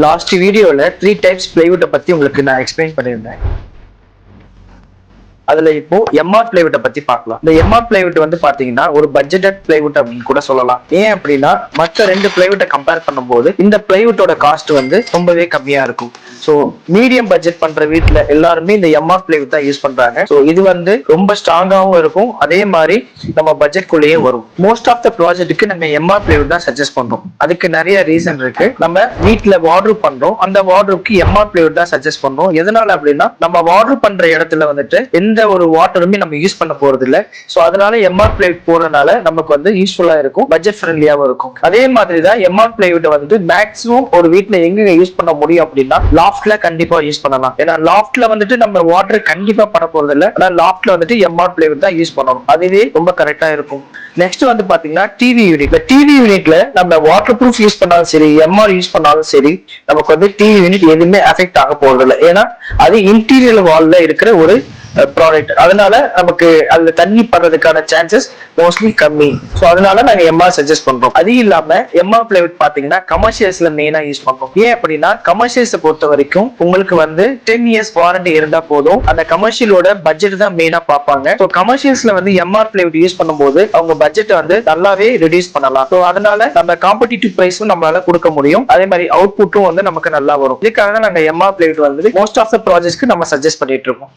Last வீடியோல 3 types பிளைவுட்டை பத்தி உங்களுக்கு நான் எக்ஸ்பிளைன் பண்ணியிருந்தேன். அதுல இப்போ எம்ஆர் பிளைவுட்டை பத்தி பார்க்கலாம். இந்த எம்ஆர் பிளைவுட் வந்து பாத்தீங்கன்னா ஒரு பட்ஜெட்டட் பிளைவுட் அப்படின்னு கூட சொல்லலாம். ஏன் அப்படின்னா மற்ற 2 பிளைவுட்டை கம்பேர் பண்ணும்போது இந்த பிளைவுட்டோட காஸ்ட் வந்து ரொம்பவே கம்மியா இருக்கும். ஸோ மீடியம் பட்ஜெட் பண்ற வீட்டுல எல்லாருமே இந்த எம்ஆர் பிளைவுட் தான் யூஸ் பண்றாங்க. ஸோ இது வந்து ரொம்ப ஸ்ட்ராங்காவும் இருக்கும், அதே மாதிரி நம்ம பட்ஜெட்குள்ளேயே வரும். மோஸ்ட் ஆஃப் த ப்ராஜெக்ட்டுக்கு நம்ம எம்ஆர் பிளைவுட் தான் சஜஸ்ட் பண்றோம். அதுக்கு நிறைய ரீசன் இருக்கு. நம்ம வீட்டுல வார்ட்ரூப் பண்றோம், அந்த வார்ட்ரூப்க்கு எம்ஆர் பிளைவுட் தான் சஜஸ்ட் பண்றோம். எதனால அப்படின்னா நம்ம வார்ட்ரூப் பண்ற இடத்துல வந்துட்டு எந்த ஒரு வாட்டருமே நம்ம யூஸ் பண்ண போறது இல்ல. ஸோ அதனால எம்ஆர் பிளைவுட் போறதுனால நமக்கு வந்து யூஸ்ஃபுல்லா இருக்கும், பட்ஜெட் ஃப்ரெண்ட்லியாவும் இருக்கும். அதே மாதிரி தான் எம்ஆர் பிளைவுட் வந்து மேக்ஸிமம் ஒரு வீட்டுல எங்க யூஸ் பண்ண முடியும் அப்படின்னா லாஃப்ட்ல கண்டிப்பா யூஸ் பண்ணலாம். ஏன்னா லாஃப்ட்ல வந்துட்டு நம்ம வாட்டர் கண்டிப்பா பண்ண போறது இல்ல, ஆனா லாஃப்ட்ல வந்துட்டு எம்ஆர் பிளைவுட் தான் யூஸ் பண்ணணும், அதுவே ரொம்ப கரெக்டா இருக்கும். நெக்ஸ்ட் வந்து பாத்தீங்கன்னா டிவி யூனிட். டிவி யூனிட்ல நம்ம வாட்டர் ப்ரூஃப் யூஸ் பண்ணாலும் சரி, எம்ஆர் யூஸ் பண்ணாலும் சரி, நமக்கு வந்து டிவி யூனிட் எதுவுமே அஃபெக்ட் ஆக போறது இல்லை. ஏன்னா அது இன்டீரியர் வால்ல இருக்கிற ஒரு ப்ராடக்ட், அதனால நமக்கு அதுல தண்ணி படுறதுக்கான சான்சஸ் மோஸ்ட்லி கம்மி. ஸோ அதனால நாங்க எம்ஆர் சஜஸ்ட் பண்றோம். அது இல்லாம எம்ஆர் பிளைவுட் பாத்தீங்கன்னா கமர்ஷியல்ஸ்ல மெயினா யூஸ் பண்றோம். ஏன் அப்படின்னா கமர்ஷியல்ஸை பொறுத்த வரைக்கும் உங்களுக்கு வந்து 10 இயர்ஸ் வாரண்டி இருந்தா போதும். அந்த கமர்ஷியலோட பட்ஜெட் தான் மெயினா பார்ப்பாங்க. ஸோ கமர்ஷியல்ஸ்ல வந்து எம்ஆர் பிளைவுட் யூஸ் பண்ணும்போது அவங்க பட்ஜெட் வந்து நல்லாவே ரெடியூஸ் பண்ணலாம். ஸோ அதனால நம்ம காம்படிட்டிவ் பிரைஸும் நம்மளால கொடுக்க முடியும், அதே மாதிரி அவுட்புட்டும் வந்து நமக்கு நல்லா வரும். இதுக்காக நாங்க எம்ஆர் பிளைவுட் வந்து மோஸ்ட் ஆஃப் த ப்ராஜெக்ட்ஸ்க்கு நம்ம சஜஸ்ட் பண்ணிட்டு இருக்கோம்.